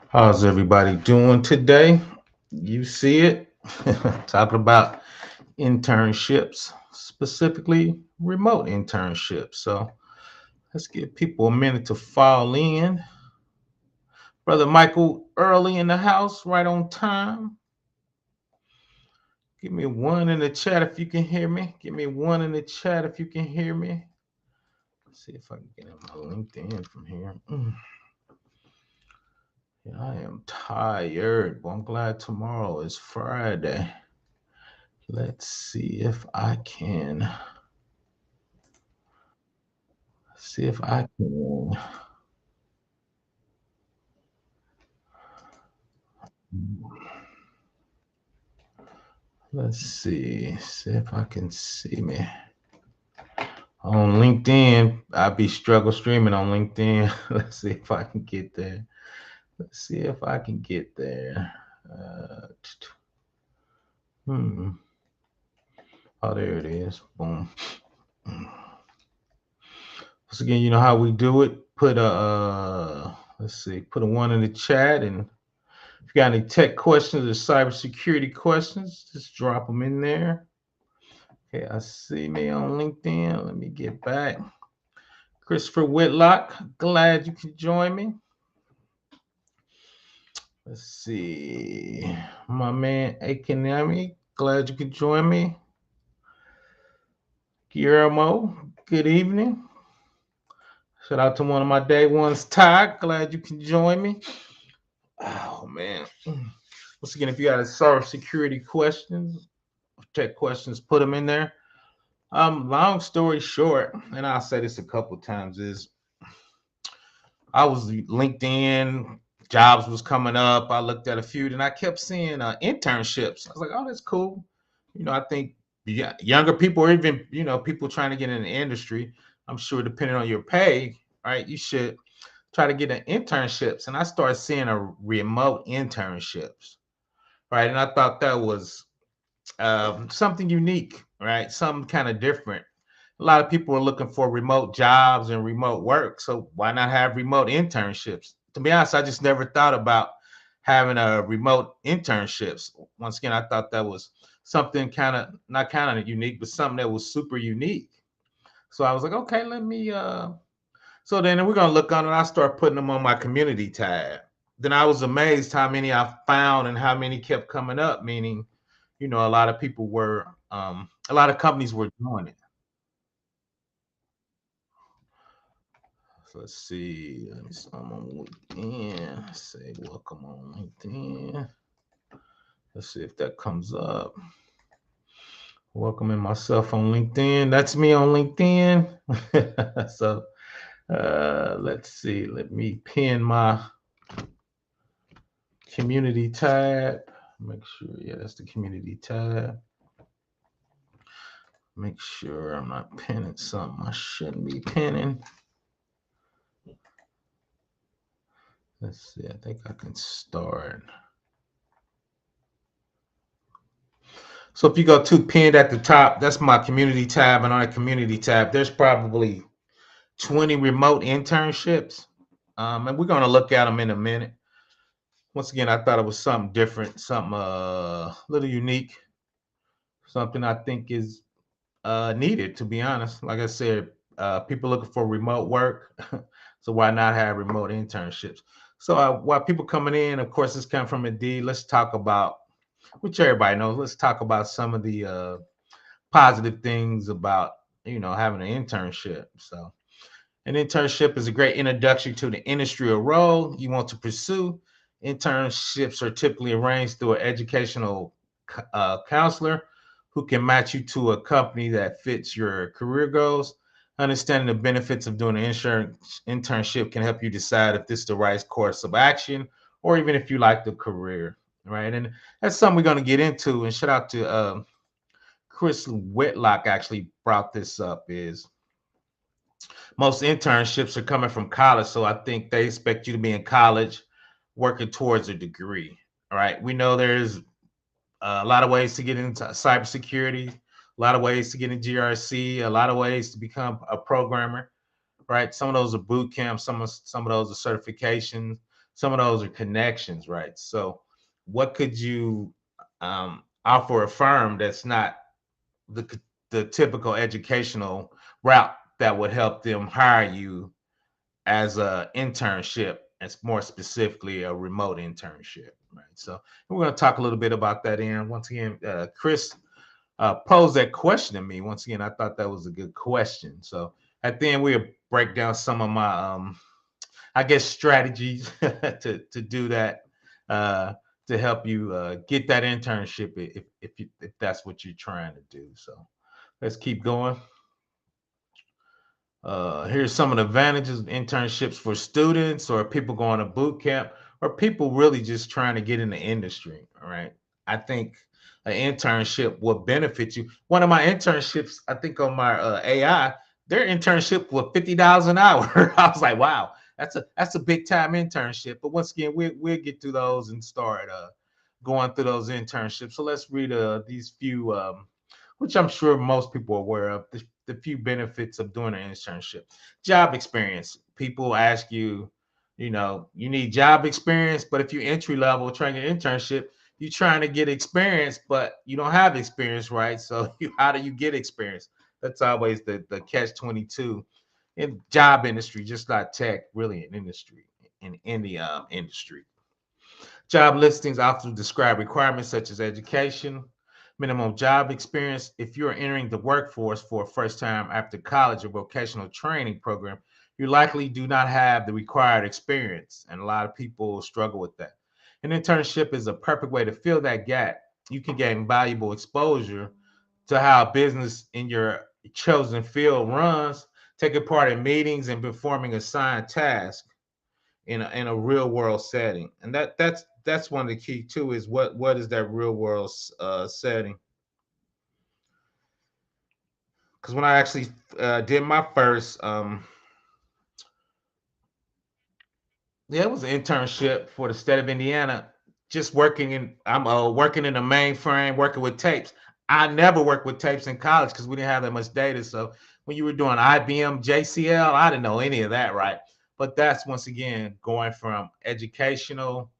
How's everybody doing today? You see it. Talking about internships, specifically remote internships. So let's give people a minute to file in. Brother Michael, early in the house, right on time. Give me one in the chat if you can hear me. Give me one in the chat if you can hear me. Let's see if I can get my LinkedIn from here. Yeah, I am tired, but I'm glad tomorrow is Friday. Let's see if I can. See if I can. Let's see. See if I can see me on LinkedIn. I'll be struggle streaming on LinkedIn. Let's see if I can get there. Let's see if I can get there. Uh, hmm. Oh, there it is. Boom. Once again, you know how we do it. Put a let's see. Put a one in the chat, and if you got any tech questions or cybersecurity questions, just drop them in there. Okay, I see me on LinkedIn. Let me get back. Christopher Whitlock, glad you could join me. Let's see. My man Akinami, glad you could join me. Guillermo, good evening. Shout out to one of my day ones, Ty. Glad you can join me. Oh man. Once again, if you got a cybersecurity questions, tech questions, put them in there. Long story short, and I'll say this a couple times, is I was LinkedIn, jobs was coming up. I looked at a few, and I kept seeing internships. I was like, oh, that's cool. I think younger people, or even people trying to get in the industry. I'm sure, depending on your pay, right, you should try to get an internships. And I started seeing a remote internships, right, and I thought that was something unique, right, something kind of different. A lot of people are looking for remote jobs and remote work. So why not have remote internships? To be honest, I just never thought about having a remote internships. Once again, I thought that was something kind of not kind of unique, but something that was super unique. So I was like, okay, let me so then we're gonna look on it. I start putting them on my community tab. Then I was amazed how many I found and how many kept coming up, meaning, a lot of people were a lot of companies were doing it. So let's see. Let me see. I'm on LinkedIn. Say welcome on LinkedIn. Let's see if that comes up. Welcoming myself on LinkedIn. That's me on LinkedIn. So let's see. Let me pin my community tab. Make sure, yeah, that's the community tab. Make sure I'm not pinning something I shouldn't be pinning. Let's see. I think I can start. So if you go to pinned at the top, that's my community tab. And on the community tab, there's probably 20 remote internships. And we're going to look at them in a minute. Once again, I thought it was something different, something a little unique, something I think is needed, to be honest. Like I said, people looking for remote work. So why not have remote internships? So while people coming in, of course, this come from Indeed. Let's talk about, which everybody knows, let's talk about some of the positive things about having an internship. So an internship is a great introduction to the industry or role you want to pursue. Internships are typically arranged through an educational counselor who can match you to a company that fits your career goals. Understanding the benefits of doing an insurance internship can help you decide if this is the right course of action, or even if you like the career, right? And that's something we're going to get into. And shout out to Chris Whitlock actually brought this up, is most internships are coming from college. So I think they expect you to be in college working towards a degree. All right. We know there's a lot of ways to get into cybersecurity, a lot of ways to get in GRC, a lot of ways to become a programmer, right? Some of those are boot camps, some of those are certifications, Some of those are connections, right? So what could you offer a firm that's not the typical educational route that would help them hire you as a internship, and more specifically a remote internship, right? So we're going to talk a little bit about that. And once again, Chris posed that question to me. Once again, I thought that was a good question. So at the end, we'll break down some of my I guess strategies to do that, uh, to help you get that internship if that's what you're trying to do. So let's keep going. Here's some of the advantages of internships for students or people going to boot camp or people really just trying to get in the industry. All right. I think an internship will benefit you. One of my internships, I think on my AI, their internship was $50 an hour. I was like, wow, that's a big time internship. But once again, we'll get through those and start going through those internships. So let's read these few which I'm sure most people are aware of, the few benefits of doing an internship. Job experience. People ask you, you need job experience, but if you're entry level trying an internship, you're trying to get experience, but you don't have experience, right? So how do you get experience? That's always the catch 22 in job industry, just like tech, really in industry, in the industry. Job listings often describe requirements such as education, minimum job experience. If you're entering the workforce for a first time after college or vocational training program, you likely do not have the required experience, and a lot of people struggle with that. An internship is a perfect way to fill that gap. You can gain valuable exposure to how business in your chosen field runs, taking part in meetings and performing assigned tasks in a real world setting, and that's one of the key too is what is that real world setting. Because when I actually did my first yeah, it was an internship for the state of Indiana, just I'm working in a mainframe, working with tapes. I never worked with tapes in college because we didn't have that much data. So when you were doing IBM JCL, I didn't know any of that, right? But that's once again going from educational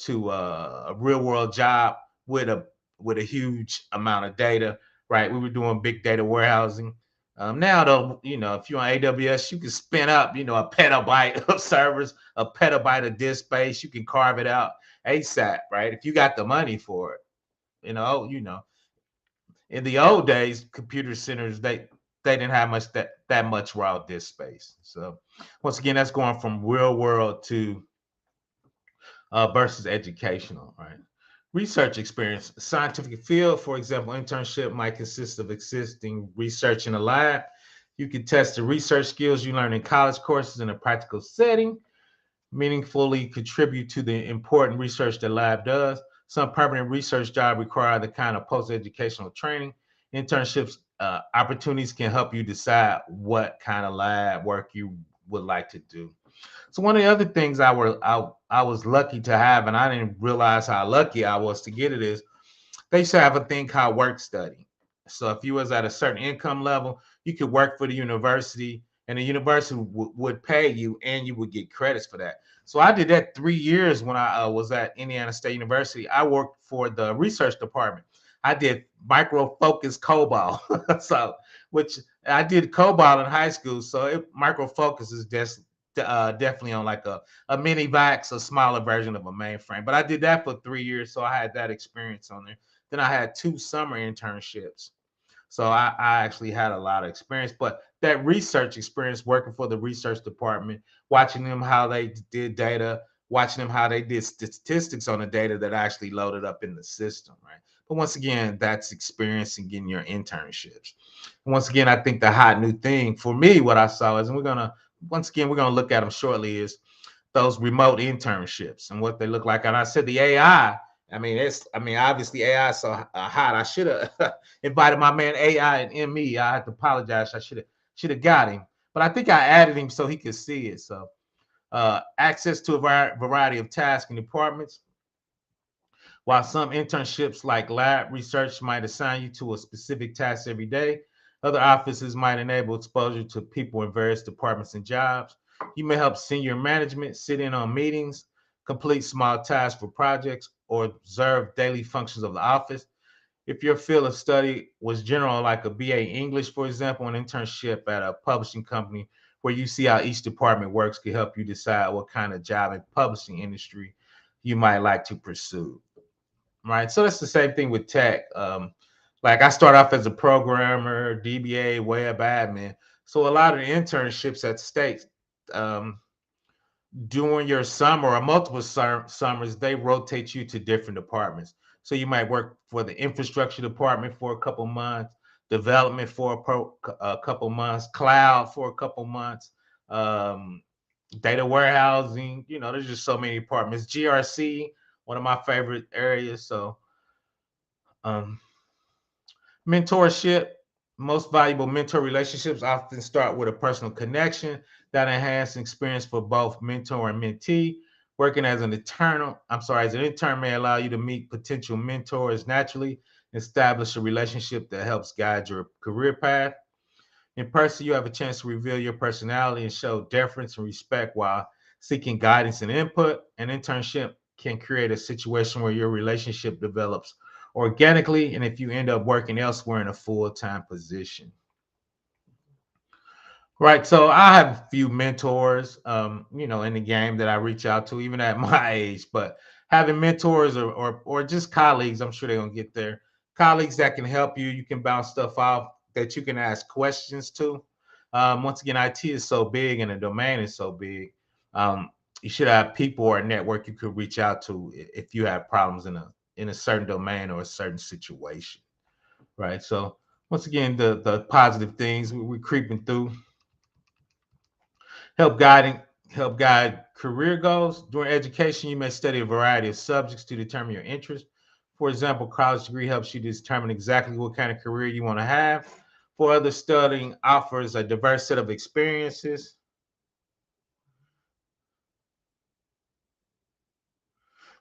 to a real world job with a huge amount of data, right? We were doing big data warehousing. Now, though, if you're on AWS, you can spin up, a petabyte of servers, a petabyte of disk space. You can carve it out ASAP, right? If you got the money for it, in the old days, computer centers they didn't have that much raw disk space. So once again, that's going from real world to versus educational, right? Research experience, scientific field, for example, internship might consist of existing research in a lab. You can test the research skills you learn in college courses in a practical setting, meaningfully contribute to the important research the lab does. Some permanent research jobs require the kind of post-educational training. Internships opportunities can help you decide what kind of lab work you would like to do. So one of the other things I was lucky to have, and I didn't realize how lucky I was to get it, is they used to have a thing called work study. So if you was at a certain income level, you could work for the university, and the university would pay you, and you would get credits for that. So I did that 3 years when I was at Indiana State University. I worked for the research department. I did micro focus COBOL, so which I did COBOL in high school. So micro focus is just definitely on like a mini VAX, a smaller version of a mainframe. But I did that for 3 years, so I had that experience on there. Then I had 2 summer internships. So I actually had a lot of experience, but that research experience working for the research department, watching them how they did data, watching them how they did statistics on the data that actually loaded up in the system, right? But once again, that's experience and getting your internships. And once again, I think the hot new thing for me, what I saw is, and we're gonna look at them shortly, is those remote internships and what they look like. And I said the AI. I mean, obviously AI is so hot. I should have invited my man AI and ME. I had to apologize. I should have got him, but I think I added him so he could see it. So access to a variety of tasks and departments. While some internships like lab research might assign you to a specific task every day, other offices might enable exposure to people in various departments and jobs. You may help senior management sit in on meetings, complete small tasks for projects, or observe daily functions of the office. If your field of study was general, like a BA English, for example, an internship at a publishing company where you see how each department works can help you decide what kind of job in publishing industry you might like to pursue. Right. So that's the same thing with tech. Like I start off as a programmer, DBA, web admin. So a lot of the internships at state um, during your summer or multiple summers, they rotate you to different departments. So you might work for the infrastructure department for a couple months, development for a couple months, cloud for a couple months, um, data warehousing. You know, there's just so many departments. GRC, one of my favorite areas. So um, mentorship, most valuable mentor relationships often start with a personal connection that enhances experience for both mentor and mentee. Working as as an intern may allow you to meet potential mentors naturally, establish a relationship that helps guide your career path. In person, you have a chance to reveal your personality and show deference and respect while seeking guidance and input. An internship can create a situation where your relationship develops organically, and if you end up working elsewhere in a full-time position. Right. So I have a few mentors, in the game that I reach out to, even at my age. But having mentors or just colleagues, I'm sure they're gonna get there. Colleagues that can help you, you can bounce stuff off that you can ask questions to. Once again, IT is so big and the domain is so big. Um, you should have people or a network you could reach out to if you have problems in a certain domain or a certain situation. Right. So once again, the positive things we're creeping through help guiding help guide career goals. During education, you may study a variety of subjects to determine your interest. For example, college degree helps you determine exactly what kind of career you want to have. For others, studying offers a diverse set of experiences.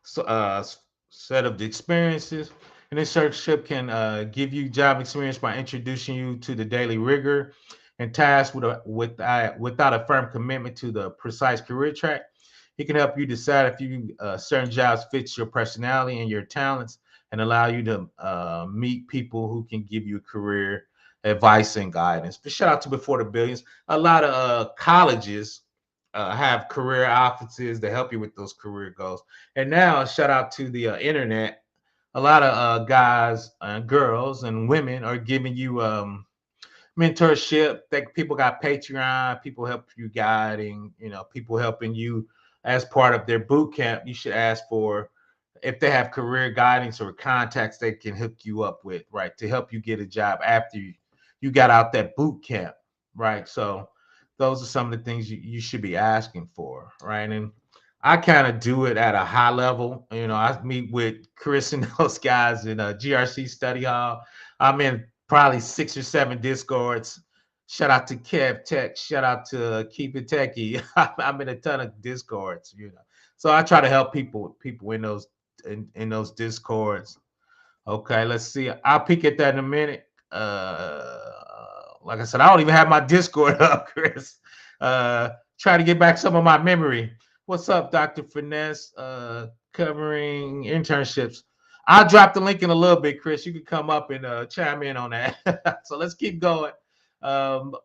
So, set of the experiences. An internship can give you job experience by introducing you to the daily rigor and tasks without a firm commitment to the precise career track. It can help you decide if you certain jobs fits your personality and your talents, and allow you to meet people who can give you career advice and guidance. But shout out to Before the Billions. A lot of colleges have career offices to help you with those career goals. And now, shout out to the internet. A lot of guys and girls and women are giving you mentorship. That people got Patreon, people help you guiding, people helping you as part of their boot camp. You should ask for if they have career guidance or contacts they can hook you up with, right, to help you get a job after you got out that boot camp, right? So those are some of the things you should be asking for, right? And I kind of do it at a high level. I meet with Chris and those guys in a GRC study hall. I'm in probably 6 or 7 discords. Shout out to Kev Tech. Shout out to Keep It Techie. I'm in a ton of discords. So I try to help people in those discords. Okay, let's see. I'll peek at that in a minute. Like I said, I don't even have my Discord up, Chris. Uh, Try to get back some of my memory. What's up, Dr. Finesse? Covering internships. I'll drop the link in a little bit, Chris. You can come up and chime in on that. So let's keep going. Um,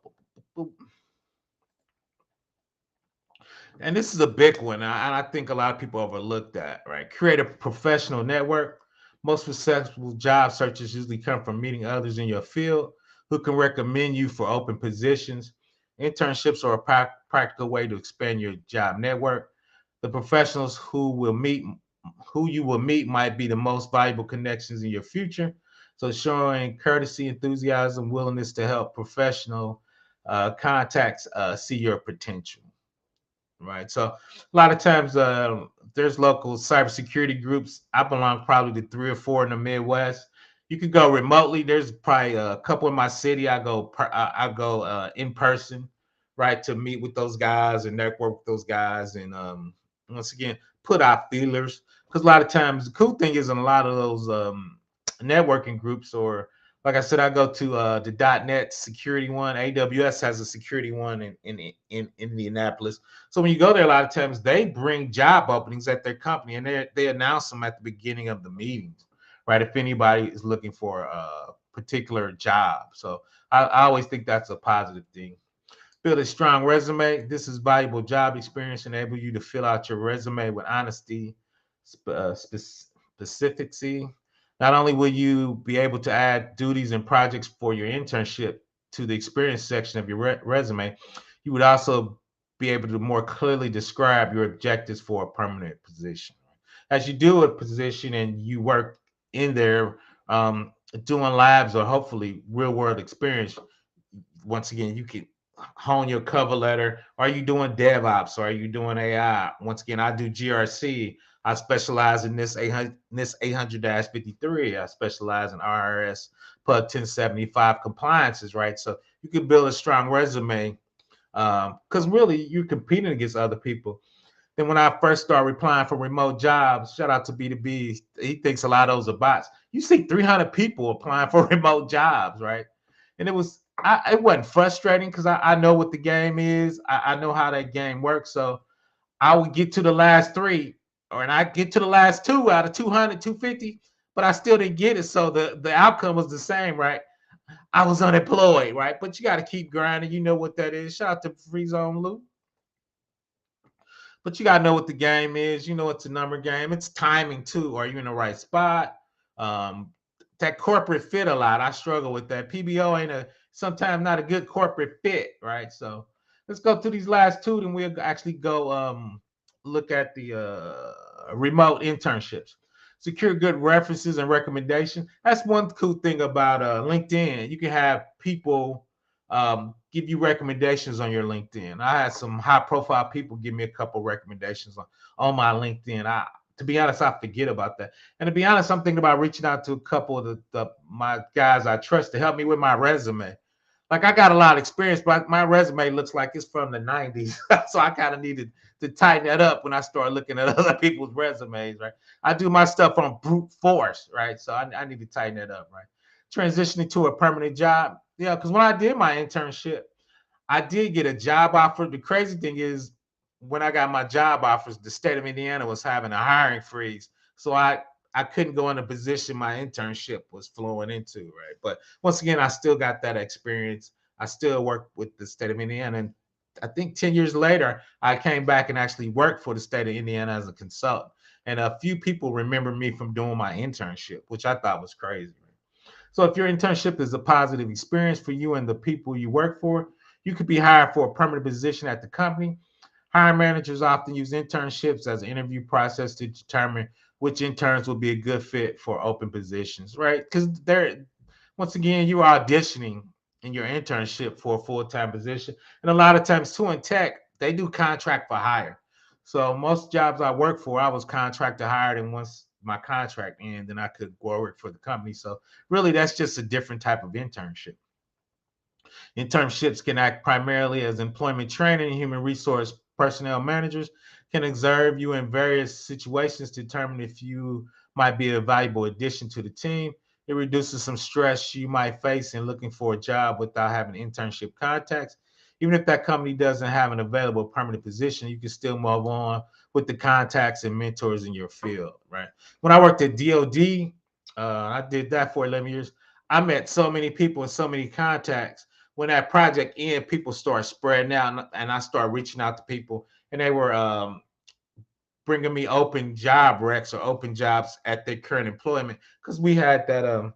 and this is a big one, and I think a lot of people overlook that, right? Create a professional network. Most successful job searches usually come from meeting others in your field who can recommend you for open positions. Internships are a practical way to expand your job network. The professionals who you will meet might be the most valuable connections in your future. So showing courtesy, enthusiasm, willingness to help professional contacts see your potential. Right. So a lot of times there's local cybersecurity groups. I belong probably to 3 or 4 in the Midwest. You could go remotely. There's probably a couple in my city. I go in person, right, to meet with those guys and network with those guys, and once again put out feelers. Because a lot of times the cool thing is in a lot of those networking groups or Like I said, I go to the .NET security one. AWS has a security one in Indianapolis. So when you go there, a lot of times they bring job openings at their company, and they announce them at the beginning of the meetings, right? If anybody is looking for a particular job, so I always think that's a positive thing. Build a strong resume. This is valuable job experience, enable you to fill out your resume with honesty, specificity. Not only will you be able to add duties and projects for your internship to the experience section of your resume, you would also be able to more clearly describe your objectives for a permanent position. As you do a position and you work in there, doing labs or hopefully real world experience, once again, you can hone your cover letter. Are you doing DevOps? Or are you doing AI? Once again, I do GRC. I specialize in this 800-53. I specialize in RRS PUB 1075 compliances, right? So you can build a strong resume because really you're competing against other people. Then when I first started replying for remote jobs, shout out to B2B, he thinks a lot of those are bots. You see 300 people applying for remote jobs, right? And it wasn't frustrating because I know what the game is. I know how that game works. So I would get to the last three, or and I get to the last two out of 200, 250, but I still didn't get it. So the outcome was the same, right? I was unemployed, right? But you got to keep grinding. You know what that is. Shout out to Free Zone Loop. But you gotta know what the game is. You know it's a number game. It's timing too. Are you in the right spot? Um, that corporate fit a lot. I struggle with that. PBO ain't sometimes not a good corporate fit, right? So let's go to these last two, then we'll actually go look at the remote internships. Secure good references and recommendations. That's one cool thing about LinkedIn. You can have people give you recommendations on your LinkedIn. I had some high profile people give me a couple recommendations on my LinkedIn. To be honest, I forget about that. And to be honest, I'm thinking about reaching out to a couple of my guys I trust to help me with my resume. Like I got a lot of experience, but my resume looks like it's from the 90s. So I kind of needed to tighten that up when I start looking at other people's resumes, right? I do my stuff on brute force, right? So I need to tighten that up, right? Transitioning to a permanent job. Yeah, because when I did my internship, I did get a job offer. The crazy thing is, when I got my job offers, the state of Indiana was having a hiring freeze, so I couldn't go in a position my internship was flowing into, right? But once again, I still got that experience. I still work with the state of Indiana, and I think 10 years later, I came back and actually worked for the state of Indiana as a consultant. And a few people remember me from doing my internship, which I thought was crazy. So if your internship is a positive experience for you and the people you work for, you could be hired for a permanent position at the company. Hiring managers often use internships as an interview process to determine which interns will be a good fit for open positions, right? Because once again, you're auditioning in your internship for a full-time position. And a lot of times too in tech, they do contract for hire. So most jobs I work for, I was contract to hired, and once my contract ended, then I could go work for the company. So really, that's just a different type of internship. Internships can act primarily as employment training, and human resource personnel managers can observe you in various situations to determine if you might be a valuable addition to the team. It reduces some stress you might face in looking for a job without having internship contacts. Even if that company doesn't have an available permanent position, you can still move on with the contacts and mentors in your field, right? When I worked at DOD, I did that for 11 years. I met so many people and so many contacts. When that project ended, people started spreading out, and I started reaching out to people, and they were bringing me open job recs or open jobs at their current employment because we had that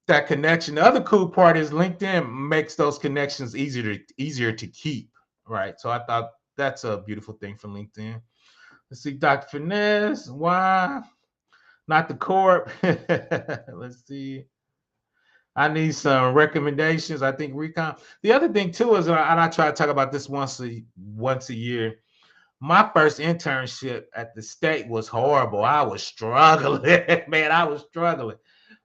that connection. The other cool part is LinkedIn makes those connections easier to keep, right? So I thought that's a beautiful thing for LinkedIn. Let's see, Dr. Finesse, why not the corp? Let's see. I need some recommendations. I think recon. The other thing too is, and I try to talk about this once a year. My first internship at the state was horrible. I was struggling, man. I was struggling,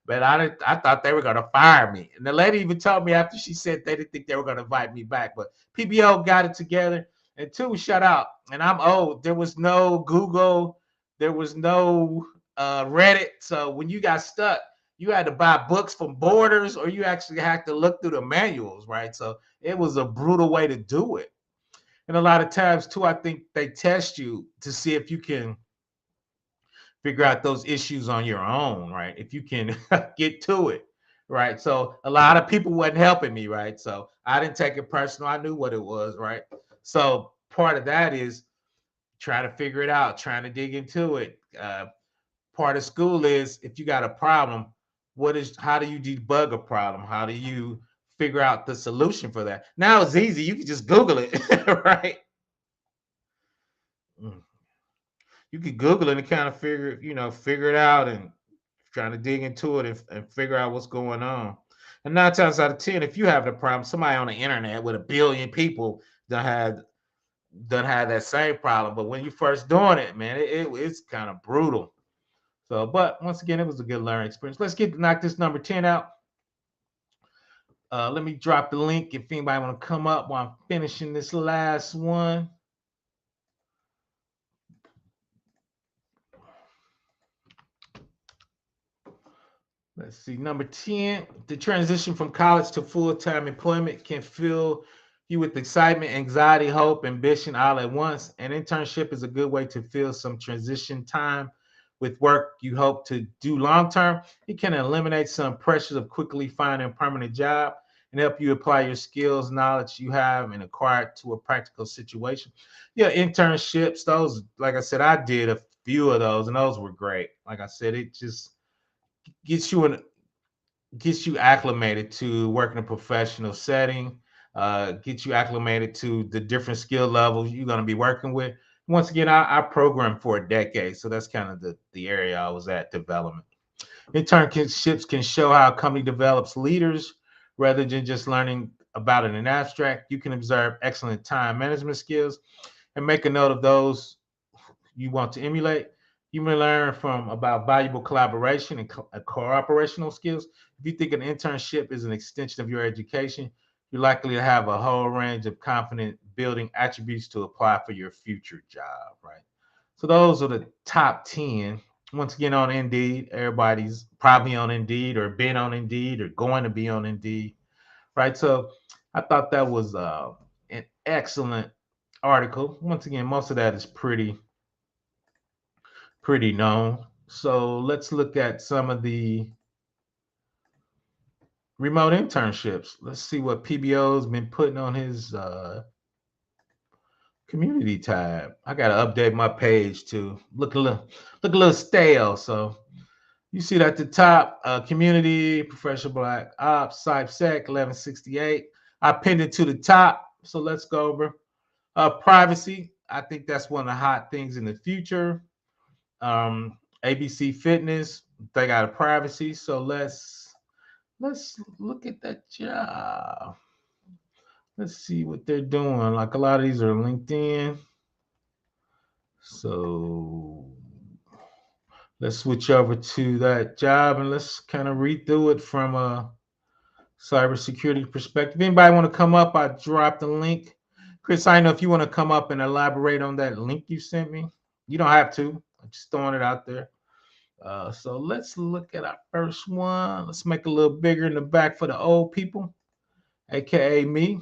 but I thought they were gonna fire me. And the lady even told me after she said they didn't think they were gonna invite me back. But PBO got it together. And two, shut out. And I'm old. There was no Google. There was no Reddit. So when you got stuck, you had to buy books from Borders, or you actually had to look through the manuals, right? So it was a brutal way to do it. And a lot of times too, I think they test you to see if you can figure out those issues on your own, right? If you can get to it, right? So a lot of people wasn't helping me, right? So I didn't take it personal. I knew what it was, right? So part of that is trying to figure it out, trying to dig into it. Part of school is if you got a problem, how do you debug a problem? How do you figure out the solution for that? Now it's easy. You can just Google it, right? Mm. You could Google it and kind of figure it out and trying to dig into it and figure out what's going on. And 9 times out of 10, if you have the problem, somebody on the internet with a billion people done had that same problem. But when you first doing it, man, it's kind of brutal. So, but once again, it was a good learning experience. Let's knock this number 10 out. Let me drop the link if anybody want to come up while I'm finishing this last one. Let's see, number 10, the transition from college to full-time employment can fill you with excitement, anxiety, hope, ambition all at once. An internship is a good way to fill some transition time with work you hope to do long-term. It can eliminate some pressures of quickly finding a permanent job and help you apply your skills, knowledge you have and acquired to a practical situation. Yeah, internships, those, like I said, I did a few of those and those were great. Like I said, it just gets you in gets you acclimated to work in a professional setting, gets you acclimated to the different skill levels you're going to be working with. Once again, I programmed for a decade, so that's kind of the area I was at development. Internships can show how a company develops leaders rather than just learning about it in abstract. You can observe excellent time management skills and make a note of those you want to emulate. You may learn from about valuable collaboration and cooperational skills. If you think an internship is an extension of your education, you're likely to have a whole range of confident building attributes to apply for your future job, right? So those are the top 10. Once again, on Indeed, everybody's probably on Indeed or been on Indeed or going to be on Indeed, right? So I thought that was an excellent article. Once again, most of that is pretty known. So let's look at some of the remote internships. Let's see what PBO's been putting on his community tab. I gotta update my page to look a little stale. So you see that at the top, community, ProfessorBlackOps, CyberSec, 1168. I pinned it to the top. So let's go over privacy. I think that's one of the hot things in the future. ABC Fitness, they got a privacy. So let's look at that job. Let's see what they're doing. Like a lot of these are LinkedIn. So let's switch over to that job and let's kind of read through it from a cybersecurity perspective. Anybody want to come up? I dropped the link. Chris, I know if you want to come up and elaborate on that link you sent me. You don't have to. I'm just throwing it out there. So let's look at our first one. Let's make it a little bigger in the back for the old people, aka me.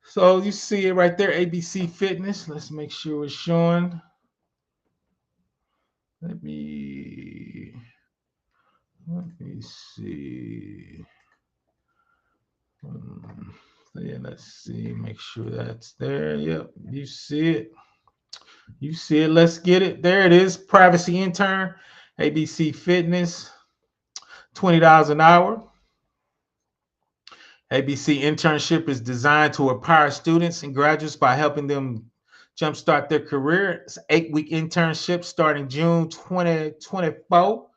So you see it right there, ABC Fitness. Let's make sure it's showing. Let me see. So yeah, let's see. Make sure that's there. Yep, you see it. You see it. Let's get it. There it is. Privacy intern, ABC Fitness, $20 an hour. ABC Internship is designed to empower students and graduates by helping them jumpstart their career. It's an 8-week internship starting June 2024.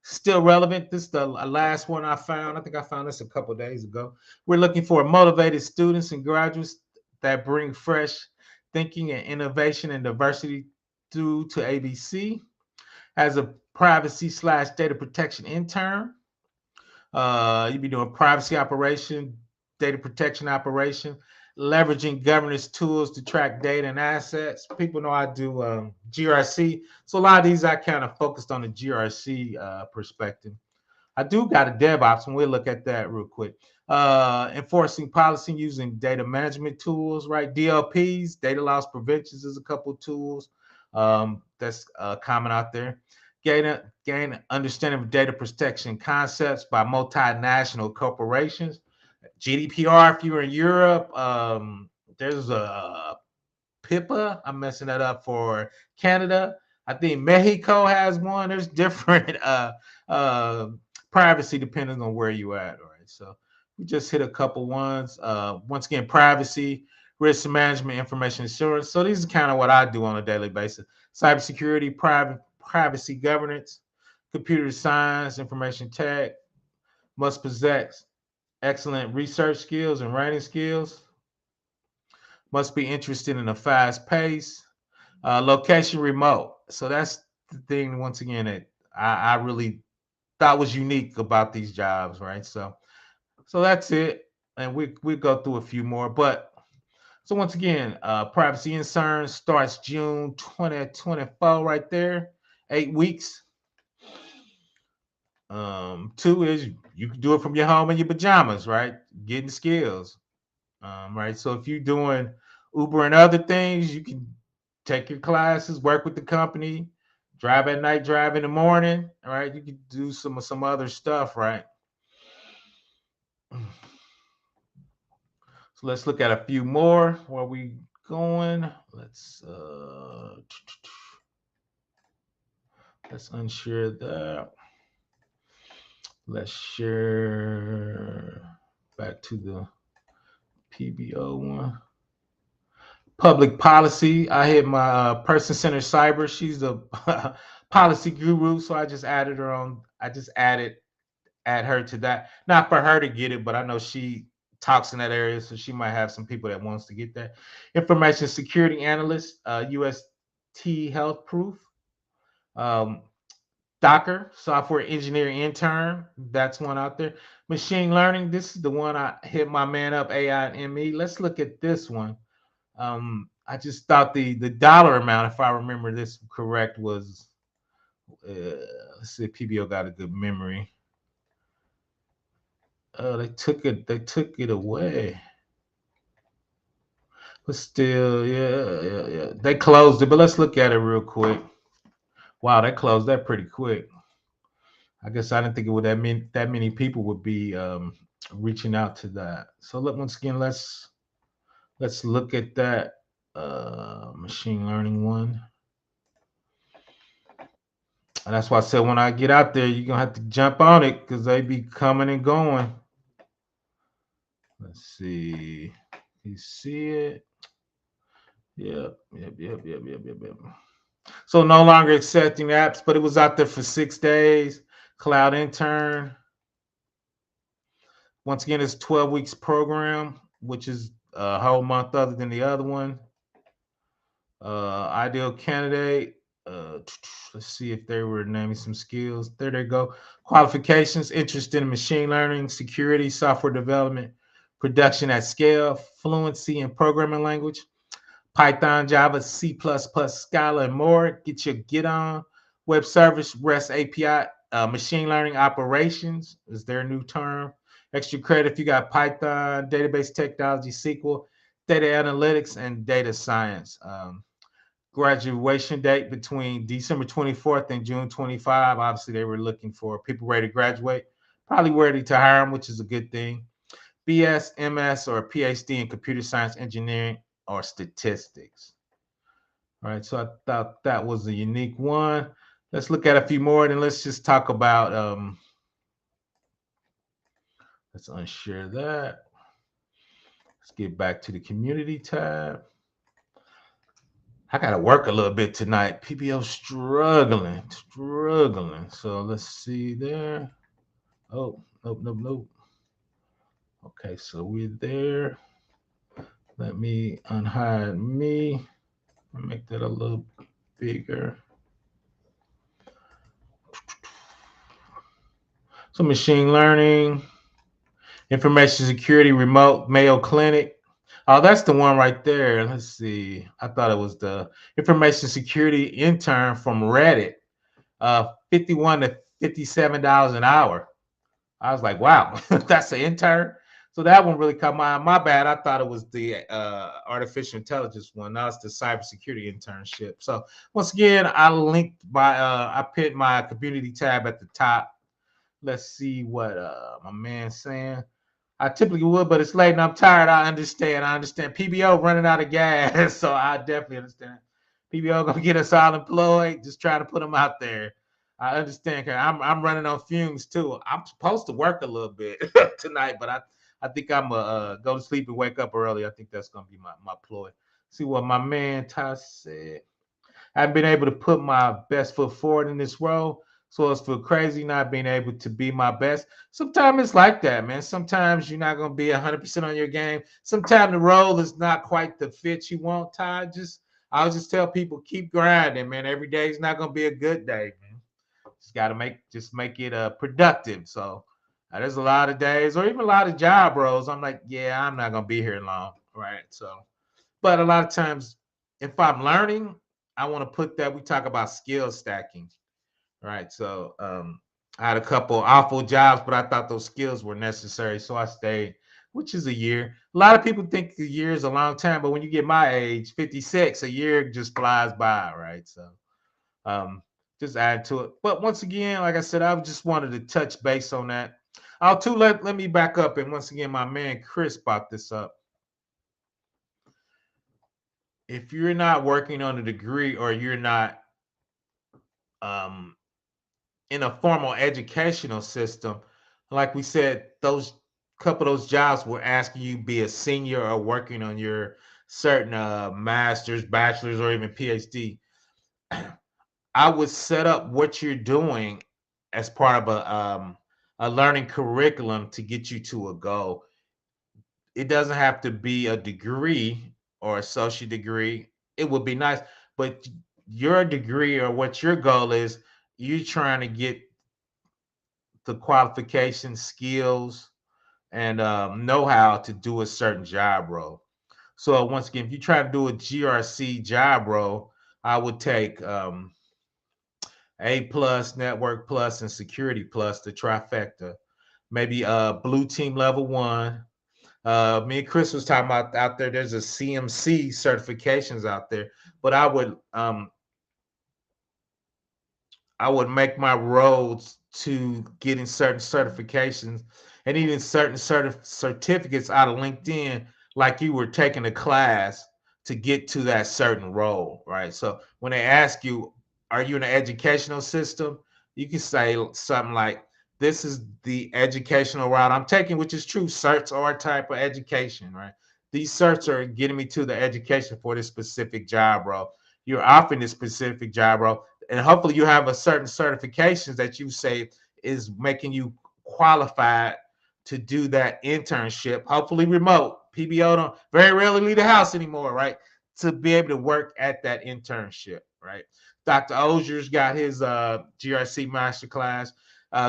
Still relevant. This is the last one I found. I think I found this a couple of days ago. We're looking for motivated students and graduates that bring fresh thinking and innovation and diversity to ABC. As a privacy slash data protection intern, you'll be doing privacy operation, data protection operation. leveraging governance tools to track data and assets. People know I do GRC, so a lot of these I kind of focused on the GRC perspective. I do got a DevOps, and we'll look at that real quick. Enforcing policy using data management tools, right? DLPs, data loss preventions, is a couple of tools that's common out there. Gain understanding of data protection concepts by multinational corporations. GDPR, if you're in Europe, there's a PIPA. I'm messing that up for Canada. I think Mexico has one. There's different uh, privacy depending on where you at. All right, so we just hit a couple ones. Once again, privacy, risk management, information assurance. So these are kind of what I do on a daily basis. Cybersecurity, privacy governance, computer science, information tech. Must possess excellent research skills and writing skills. Must be interested in a fast pace. Location remote. So that's the thing, once again, that I really thought was unique about these jobs, right? So that's it. And we go through a few more. But so once again, privacy insurance starts June 2024 right there. 8 weeks. Two is you can do it from your home in your pajamas, right? Getting skills. Right. So if you're doing Uber and other things, you can take your classes, work with the company, drive at night, drive in the morning. All right. You can do some other stuff, right? So let's look at a few more. Where we going? Let's unshare that. Let's share back to the PBO one. Public policy. I hit my person-centered cyber. She's a policy guru, so I just added her on. I just add her to that. Not for her to get it, but I know she talks in that area, so she might have some people that wants to get that. Information security analyst, UST health proof. Um, Docker, software engineering intern. That's one out there. Machine learning. This is the one I hit my man up, AI and ME. Let's look at this one. I just thought the dollar amount, if I remember this correct, was let's see if PBO got a good memory. They took it away. But still, yeah. They closed it, but let's look at it real quick. Wow, they closed that pretty quick. I guess I didn't think it would that many people would be reaching out to that. So once again, let's look at that machine learning one. And that's why I said when I get out there, you're gonna have to jump on it because they be coming and going. Let's see. You see it? Yep. So no longer accepting apps, but it was out there for 6 days. Cloud intern. Once again, it's 12 weeks program, which is a whole month other than the other one. Ideal candidate. Let's see if they were naming some skills. There they go. Qualifications: interested in machine learning, security, software development, production at scale, fluency in programming language, Python, Java, C++, Scala, and more. Get on. Web service, REST API, machine learning operations is their new term. Extra credit if you got Python, database technology, SQL, data analytics, and data science. Graduation date between December 24th and June 25. Obviously, they were looking for people ready to graduate, probably ready to hire them, which is a good thing. BS, MS, or PhD in computer science, engineering, or statistics. All right, so I thought that was a unique one. Let's look at a few more, and let's just talk about. Let's unshare that. Let's get back to the community tab. I got to work a little bit tonight. PBO struggling. So let's see there. Oh, nope. Okay, so we're there. Let me unhide me. I'll make that a little bigger. So machine learning, information security, remote, Mayo Clinic. Oh, that's the one right there. Let's see. I thought it was the information security intern from Reddit. 51 to $57 an hour. I was like, wow, that's an intern. So that one really caught my eye. My bad. I thought it was the artificial intelligence one. Now it's the cybersecurity internship. So once again, I pinned my community tab at the top. Let's see what my man's saying. I typically would, but it's late and I'm tired. I understand. I understand. PBO running out of gas, so I definitely understand. PBO gonna get us all employed. Just trying to put them out there. I understand. Cause I'm running on fumes too. I'm supposed to work a little bit tonight, but I think I'm gonna go to sleep and wake up early. I think that's gonna be my ploy. See what my man Ty said. I've been able to put my best foot forward in this role. So it's feel crazy not being able to be my best. Sometimes it's like that, man. Sometimes you're not gonna be 100% on your game. Sometimes the role is not quite the fit you want. Ty, I'll just tell people keep grinding, man. Every day is not gonna be a good day, man. Just gotta make it productive. So there's a lot of days, or even a lot of job roles. I'm like, yeah, I'm not gonna be here long, right? So but a lot of times, if I'm learning, I want to put that. We talk about skill stacking, right? So I had a couple awful jobs, but I thought those skills were necessary, so I stayed, which is a year. A lot of people think a year is a long time, but when you get my age, 56, a year just flies by, right? So um, just add to it. But once again, like I said, I just wanted to touch base on that. I'll too let me back up, and once again, my man Chris brought this up. If you're not working on a degree or you're not um, in a formal educational system, like we said, those couple of those jobs were asking you be a senior or working on your certain masters, bachelors, or even PhD. I would set up what you're doing as part of a learning curriculum to get you to a goal. It doesn't have to be a degree or associate degree. It would be nice, but your degree or what your goal is, you're trying to get the qualifications, skills, and know-how to do a certain job role. So once again, if you try to do a GRC job role, I would take A plus, Network plus, and Security plus, the trifecta. Maybe Blue Team level 1. Me and Chris was talking about out there. There's a CMC certifications out there, but I would make my roads to getting certain certifications and even certain certificates out of LinkedIn, like you were taking a class to get to that certain role, right? So when they ask you, are you in an educational system? You can say something like, this is the educational route I'm taking, which is true. Certs are a type of education, right? These certs are getting me to the education for this specific job role. You're offering this specific job role, and hopefully you have a certain certifications that you say is making you qualified to do that internship, hopefully remote. PBO don't very rarely leave the house anymore, right? To be able to work at that internship, right? Dr. Ozier's got his GRC masterclass.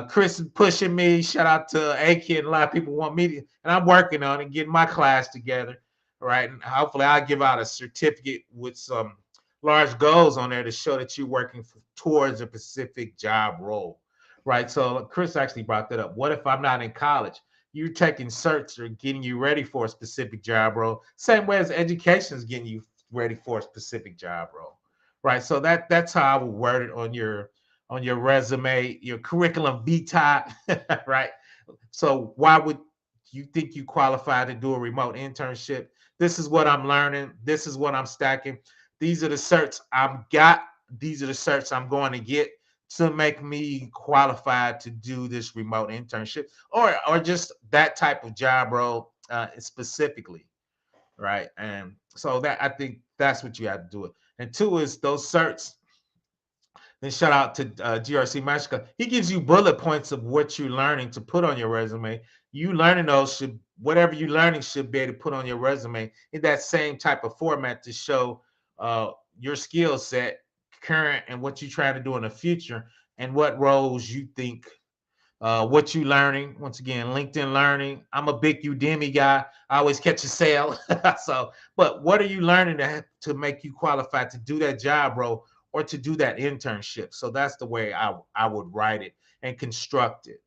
Chris is pushing me. Shout out to AK, and a lot of people want me to, and I'm working on it, getting my class together, right? And hopefully I'll give out a certificate with some large goals on there to show that you're working towards a specific job role, right? So Chris actually brought that up. What if I'm not in college? You're taking certs or getting you ready for a specific job role, same way as education is getting you ready for a specific job role, right? So that's how I would word it on your resume, your curriculum vitae, right? So why would you think you qualify to do a remote internship? This is what I'm learning. This is what I'm stacking. These are the certs I've got. These are the certs I'm going to get to make me qualified to do this remote internship or just that type of job role specifically, right? And so that I think that's what you have to do it. And two is those certs. Then shout out to GRC Master. He gives you bullet points of what you're learning to put on your resume. You learning those should whatever you're learning should be able to put on your resume in that same type of format to show your skill set, current, and what you're trying to do in the future, and what roles you think What you learning? Once again, LinkedIn Learning. I'm a big Udemy guy. I always catch a sale. So, but what are you learning to make you qualified to do that job role or to do that internship? So that's the way I would write it and construct it,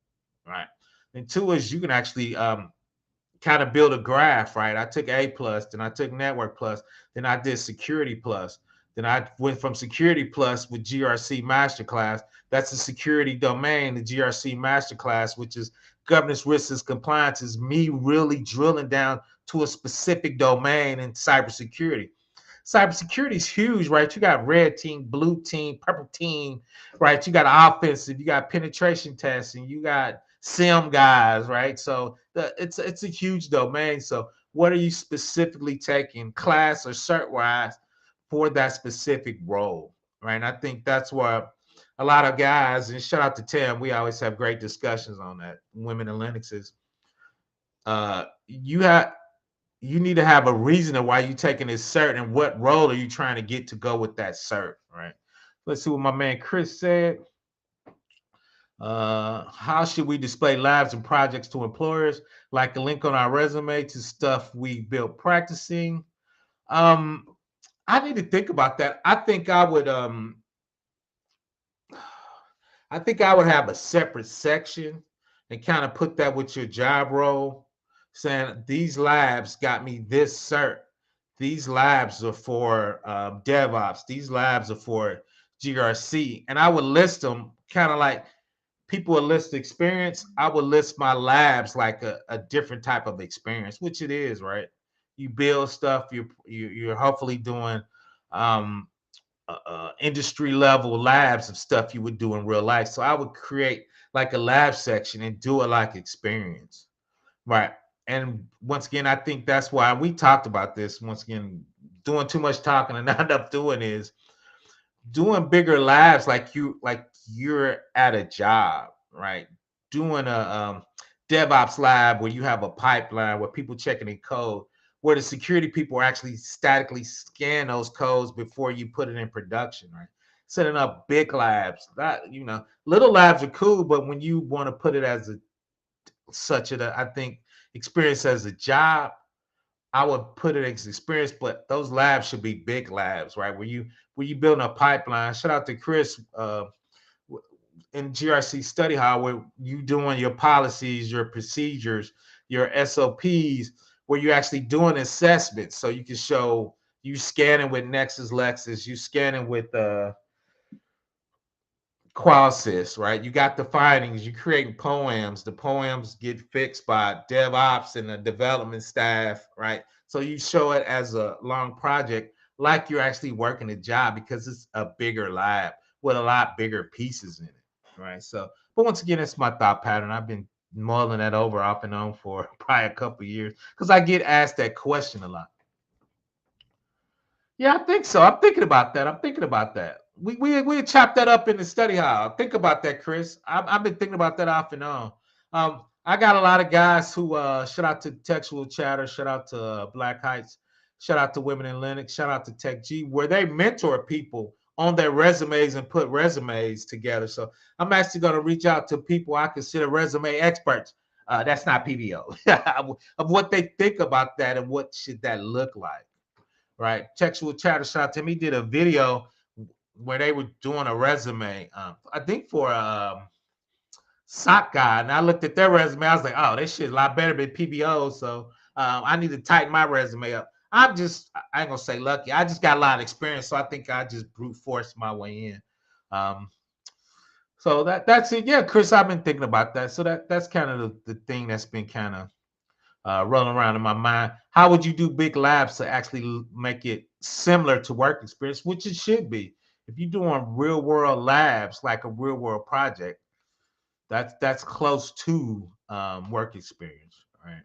right? And two is you can actually kind of build a graph, right? I took A plus, then I took network plus, then I did security plus. Then I went from security plus with GRC masterclass. That's the security domain, the GRC masterclass, which is governance, risks, and compliance, is me really drilling down to a specific domain in cybersecurity. Cybersecurity is huge, right? You got red team, blue team, purple team, right? You got offensive, you got penetration testing, you got sim guys, right? So it's a huge domain. So what are you specifically taking class or cert wise for that specific role, right? And I think that's where a lot of guys, and shout out to Tim, we always have great discussions on that. Women in Linux is you need to have a reason of why you taking this cert and what role are you trying to get to go with that cert, right? Let's see what my man Chris said. How should we display labs and projects to employers? Like a link on our resume to stuff we built practicing. Um, I need to think about that. I think I would have a separate section and kind of put that with your job role, saying these labs got me this cert. These labs are for DevOps. These labs are for GRC, and I would list them kind of like people would list experience. I would list my labs like a different type of experience, which it is, right? You build stuff. You're hopefully doing um, industry level labs of stuff you would do in real life. So I would create like a lab section and do it like experience, right? And once again, I think that's why we talked about this. Once again, doing too much talking and not enough doing is doing bigger labs like you're at a job, right? Doing a DevOps lab where you have a pipeline where people checking in code, where the security people are actually statically scan those codes before you put it in production, right? Setting up big labs, that little labs are cool, but when you want to put it as I think experience as a job, I would put it as experience, but those labs should be big labs, right? Where you building a pipeline. Shout out to Chris in GRC Study Hall, where you doing your policies, your procedures, your SOPs, where you're actually doing assessments, so you can show you scanning with Nexus Lexus, you scanning with Qualsys, right? You got the findings, you creating poems. The poems get fixed by DevOps and the development staff, right? So you show it as a long project, like you're actually working a job because it's a bigger lab with a lot bigger pieces in it, right? So, but once again, it's my thought pattern. I've been mulling that over off and on for probably a couple of years because I get asked that question a lot. Yeah, I think so. I'm thinking about that. I'm thinking about that. We chopped that up in the study hall. Think about that, Chris. I've been thinking about that off and on. I got a lot of guys who shout out to Textual Chatter, shout out to Black Heights, shout out to Women in Linux, shout out to Tech G, where they mentor people on their resumes and put resumes together. So I'm actually going to reach out to people I consider resume experts. That's not PBO of what they think about that and what should that look like, right? Textual Chatter shot to me did a video where they were doing a resume, I think for SOC guy, and I looked at their resume. I was like, oh, this shit a lot better than PBO. So I need to tighten my resume up. I ain't gonna say lucky. I just got a lot of experience, so I think I just brute forced my way in. Um, so that's it. Yeah, Chris, I've been thinking about that. So that's kind of the thing that's been kind of rolling around in my mind. How would you do big labs to actually make it similar to work experience, which it should be? If you're doing real world labs, like a real world project, that's close to work experience, right?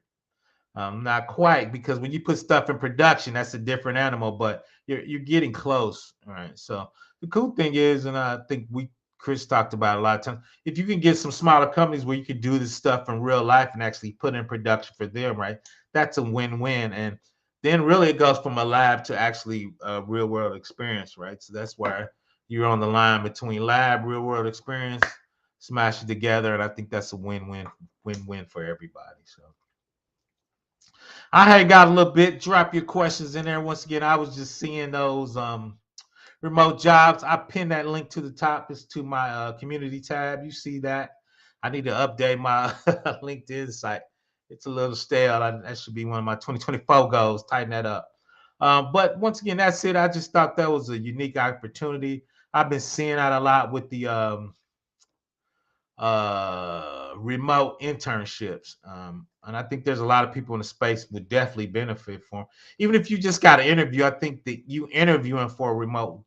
Not quite, because when you put stuff in production, that's a different animal, but you're getting close, right? So the cool thing is, and I think Chris talked about it a lot of times, if you can get some smaller companies where you can do this stuff in real life and actually put in production for them, right? That's a win-win, and then really it goes from a lab to actually a real world experience, right? So that's where you're on the line between lab, real world experience. smash it together, and I think that's a win-win for everybody. So I had got a little bit. Drop your questions in there. Once again, I was just seeing those remote jobs. I pinned that link to the top. It's to my community tab. You see that? I need to update my LinkedIn site. It's a little stale. That should be one of my 2024 goals. Tighten that up. But once again, that's it. I just thought that was a unique opportunity. I've been seeing that a lot with the remote internships. And I think there's a lot of people in the space would definitely benefit from. Even if you just got an interview, I think that you interviewing for a remote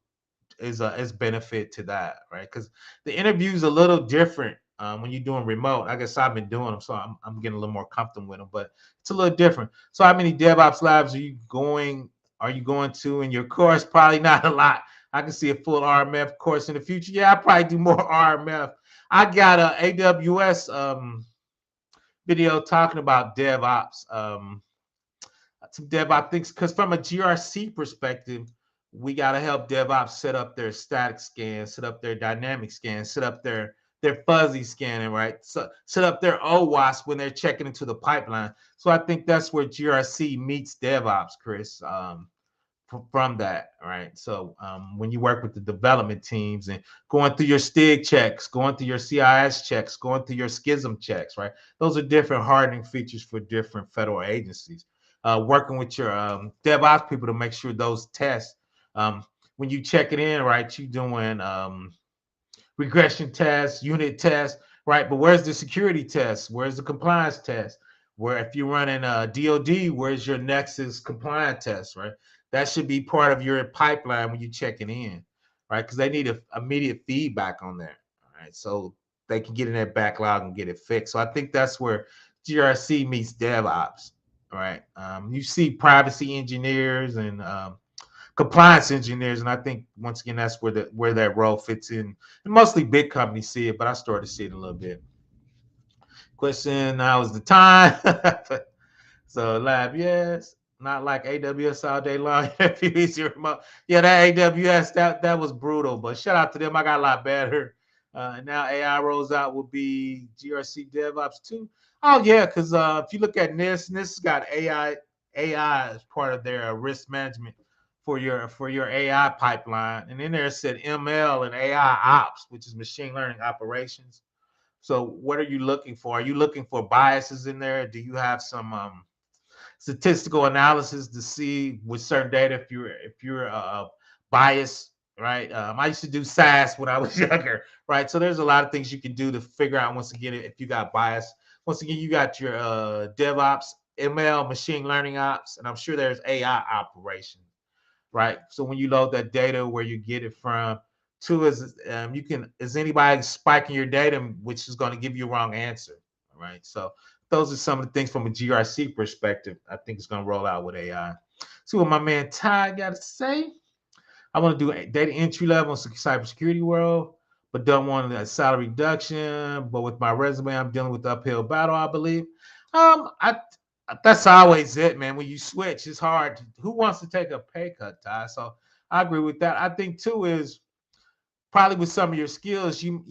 is benefit to that, right? Because the interview is a little different when you're doing remote. I guess I've been doing them, so I'm getting a little more comfortable with them, but it's a little different. So, how many DevOps labs are you going? Are you going to in your course? Probably not a lot. I can see a full RMF course in the future. Yeah, I probably do more RMF. I got a AWS video talking about DevOps. Some DevOps things because from a GRC perspective, we got to help DevOps set up their static scan, set up their dynamic scan, set up their fuzzy scanning, right? So set up their OWASP when they're checking into the pipeline. So I think that's where GRC meets DevOps, Chris. From that, right? So when you work with the development teams and going through your STIG checks, going through your CIS checks, going through your schism checks, right? Those are different hardening features for different federal agencies. Working with your DevOps people to make sure those tests, when you check it in, right, you doing regression tests, unit tests, right? But where's the security test? Where's the compliance test? Where if you're running a DoD, where's your Nexus compliance test, right? That should be part of your pipeline when you're checking in, right? Because they need immediate feedback on that, right? So they can get in that backlog and get it fixed. So I think that's where GRC meets DevOps, right? You see privacy engineers and compliance engineers, and I think once again that's where that role fits in. And mostly big companies see it, but I started to see it a little bit. Question: now is the time. So lab, yes, not like AWS all day long. Easier remote. Yeah, that AWS that was brutal, but shout out to them. I got a lot better. And now AI rolls out will be GRC DevOps too. Oh yeah, because if you look at NIST, NIST's got AI as part of their risk management for your AI pipeline, and then there said ML and AI ops, which is machine learning operations. So what are you looking for? Are you looking for biases in there? Do you have some statistical analysis to see with certain data if you're biased, right? I used to do SAS when I was younger, right? So there's a lot of things you can do to figure out once again if you got bias. Once again, you got your DevOps, ML, machine learning ops, and I'm sure there's AI operations, right? So when you load that data, where you get it from. Two is you can is anybody spiking your data, which is going to give you a wrong answer, right? So those are some of the things from a GRC perspective. I think it's going to roll out with AI. See what my man Ty got to say. I want to do a data entry level in cybersecurity world, but don't want a salary reduction. But with my resume, I'm dealing with the uphill battle, I believe. I that's always it, man. When you switch, it's hard. Who wants to take a pay cut, Ty? So I agree with that. I think too is probably with some of your skills, you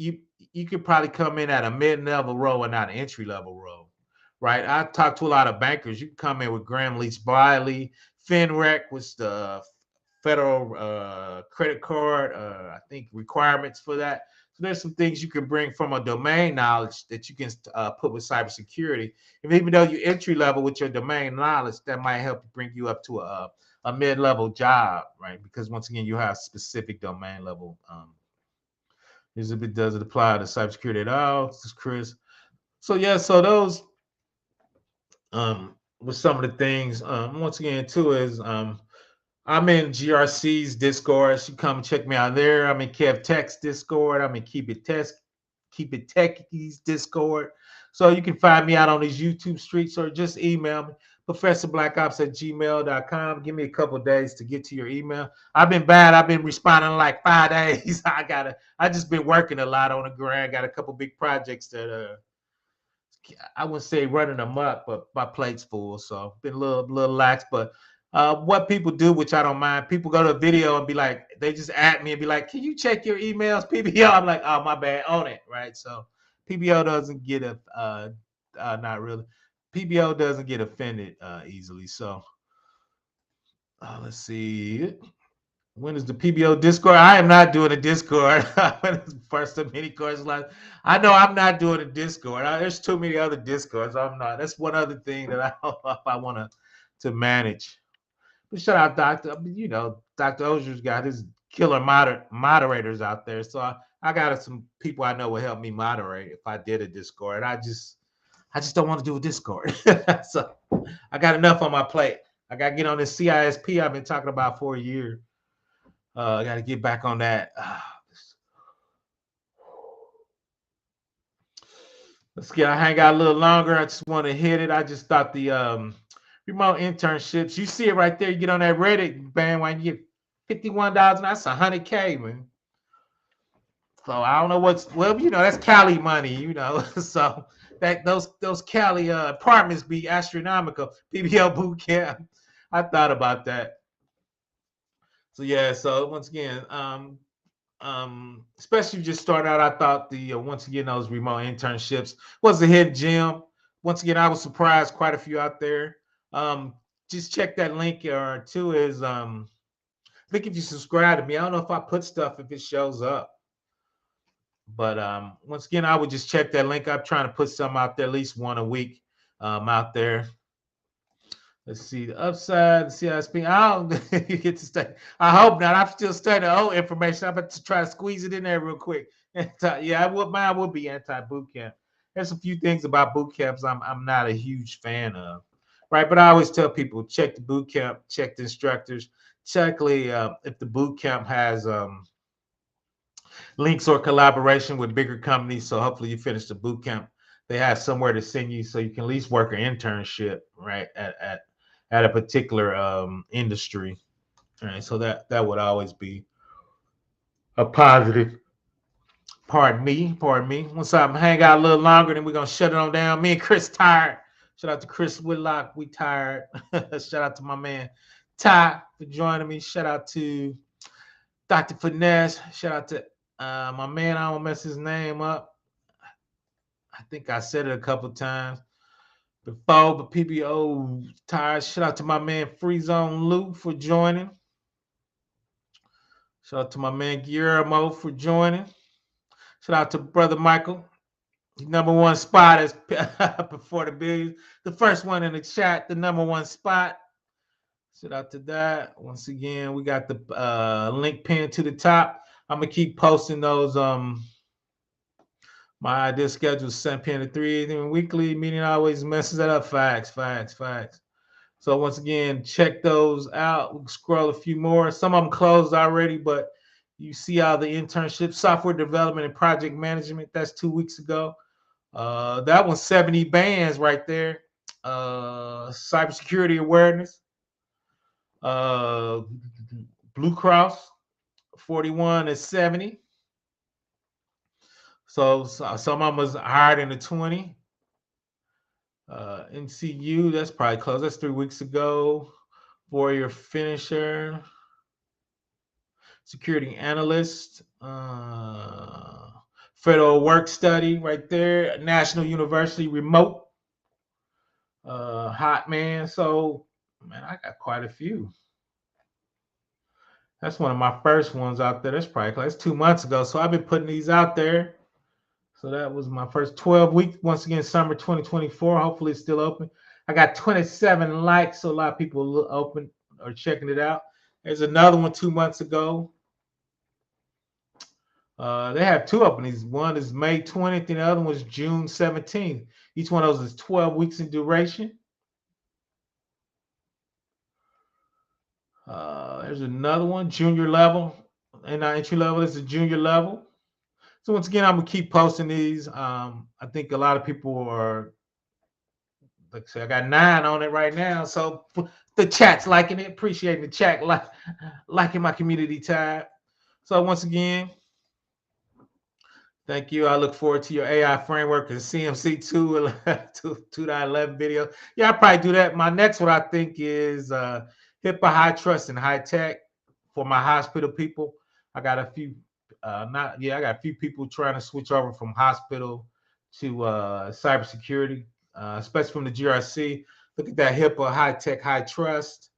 could probably come in at a mid-level role and not an entry-level role, right? I talked to a lot of bankers. You can come in with Graham Leach Bliley, FinRec, was the federal credit card, I think requirements for that. So there's some things you can bring from a domain knowledge that you can put with cybersecurity. And even though you're entry level with your domain knowledge, that might help bring you up to a mid-level job, right? Because once again, you have specific domain level. Is if it does it apply to cybersecurity at all? This is Chris. So yeah, so those with some of the things. Once again, too is I'm in GRC's Discord. You come check me out there. I'm in Kev Tech's Discord. I'm in Keep It Techie's Discord. So you can find me out on these YouTube streets or just email me, ProfessorBlackOps@gmail.com. Give me a couple days to get to your email. I've been bad. I've been responding in like 5 days. I just been working a lot on the grind. Got a couple big projects that I wouldn't say running amok, but my plate's full. So been a little lax, but What people do, which I don't mind, people go to a video and be like, they just at me and be like, can you check your emails, PBO? I'm like, oh, my bad, on it, right? So PBO doesn't get not really. PBO doesn't get offended easily. So let's see. When is the PBO Discord? I am not doing a Discord. When it's first of many courses, like I know I'm not doing a Discord. There's too many other Discords. I'm not. That's one other thing that I don't know if I want to manage. But shout out, Doctor. I mean, Dr. Ozier's got his killer moderators out there. So I got some people I know will help me moderate if I did a Discord. I just don't want to do a Discord. So I got enough on my plate. I got to get on this CISP I've been talking about for a year. I got to get back on that. Let's get. I hang out a little longer. I just want to hit it. I just thought the remote internships. You see it right there. You get on that Reddit bandwagon. You get $51, and that's $100K, man. So I don't know that's Cali money, So that those Cali apartments be astronomical. PBL boot camp. I thought about that. So yeah. So once again, especially just start out, I thought the once again those remote internships was a hidden gem. Once again, I was surprised, quite a few out there. Just check that link or two is I think if you subscribe to me, I don't know if I put stuff if it shows up. But once again, I would just check that link. I'm trying to put some out there, at least one a week out there. Let's see the upside, the CISP. I don't you get to stay. I hope not. I'm still studying old information. I'm about to try to squeeze it in there real quick. Mine would be anti-boot camp. There's a few things about boot camps I'm not a huge fan of, right? But I always tell people check the boot camp, check the instructors, check if the boot camp has links or collaboration with bigger companies. So hopefully you finish the boot camp. They have somewhere to send you so you can at least work an internship, right? At a particular industry. All right. So that would always be a positive. Pardon me. Once I hang out a little longer, then we're gonna shut it on down. Me and Chris tired. Shout out to Chris Whitlock. We tired. Shout out to my man Ty for joining me. Shout out to Dr. Finesse. Shout out to my man. I don't mess his name up. I think I said it a couple times before, but PBO tired. Shout out to my man Free Zone Lou for joining. Shout out to my man Guillermo for joining. Shout out to brother Michael. Number one spot is before the billions. The first one in the chat, the number one spot. Shout out to that. Once again, we got the link pinned to the top. I'm gonna keep posting those. My ideal schedule is 7 p.m. to 3 a.m. weekly. Meeting always messes that up. Facts. So once again, check those out. We'll scroll a few more. Some of them closed already, but you see all the internships, software development and project management. That's 2 weeks ago. That one's 70 bands right there. Cybersecurity awareness. Blue Cross, 41 is 70. So some of them was hired in the 20. NCU, that's probably close. That's 3 weeks ago. Warrior finisher. Security analyst. Federal work study right there. National University remote. Hot man. So, man, I got quite a few. That's one of my first ones out there. That's 2 months ago. So I've been putting these out there. So that was my first 12 weeks. Once again, summer 2024. Hopefully it's still open. I got 27 likes, so a lot of people open or checking it out. There's another one 2 months ago. They have two openings. One is May 20th, and the other one was June 17th. Each one of those is 12 weeks in duration. There's another one, junior level. And our entry level is the junior level. So once again, I'm gonna keep posting these. I think a lot of people are, like I said, I got 9 on it right now. So the chat's liking it, appreciating the chat, liking my community tab. So once again, thank you. I look forward to your AI framework and CMC 2.11 video. Yeah, I'll probably do that. My next one I think is HIPAA, high trust, and high tech for my hospital people. I got a few, I got a few people trying to switch over from hospital to cybersecurity, especially from the GRC. Look at that HIPAA, high tech, high trust.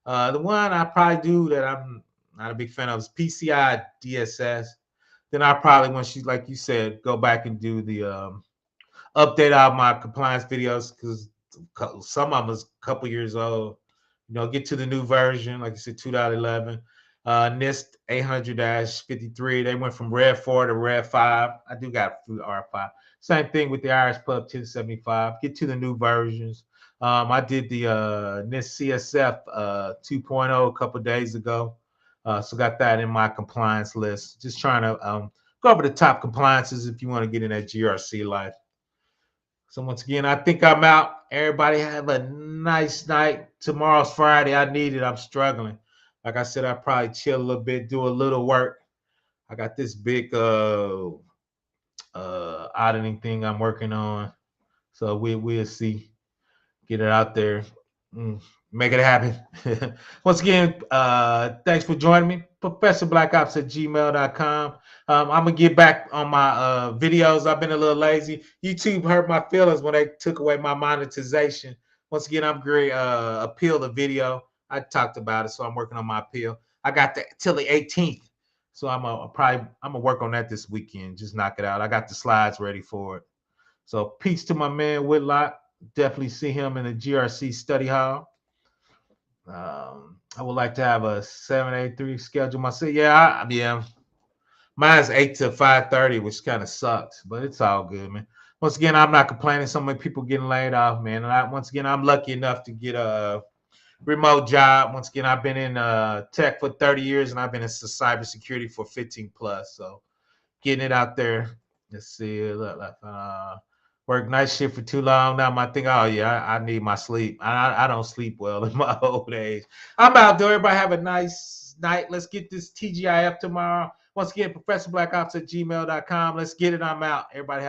The one I probably do that I'm not a big fan of is PCI DSS. Then I probably, once you, like you said, go back and do the update all my compliance videos because some of them is a couple years old. Get to the new version, like you said, 2.11. NIST 800-53. They went from Red 4 to Red 5. I do got through R5. Same thing with the Irish Pub 1075. Get to the new versions. I did the NIST CSF 2.0 a couple days ago. So got that in my compliance list. Just trying to go over the top compliances if you want to get in that GRC life. So once again, I think I'm out. Everybody have a nice night. Tomorrow's Friday. I need it. I'm struggling. Like I said, I probably chill a little bit, do a little work. I got this big auditing thing I'm working on. So we'll see. Get it out there. Make it happen. Once again, thanks for joining me. ProfessorBlackOps at gmail.com. I'm going to get back on my videos. I've been a little lazy. YouTube hurt my feelings when they took away my monetization. Once again, I'm great. Appeal the video. I talked about it, so I'm working on my appeal. I got till the 18th. So I'm gonna work on that this weekend. Just knock it out. I got the slides ready for it. So peace to my man Whitlock. Definitely see him in the GRC study hall. I would like to have a 7-8-3 schedule myself. Yeah. Mine's 8 to 5:30, which kind of sucks, but it's all good, man. Once again, I'm not complaining. So many people getting laid off, man. And once again, I'm lucky enough to get a remote job. Once again, I've been in tech for 30 years, and I've been in cybersecurity for 15 plus. So getting it out there. Let's see. Work night shift for too long. Now I think, oh yeah, I need my sleep. I don't sleep well in my old age. I'm out there. Everybody have a nice night. Let's get this TGIF tomorrow. Once again, ProfessorBlackOps at gmail.com. Let's get it. I'm out. Everybody have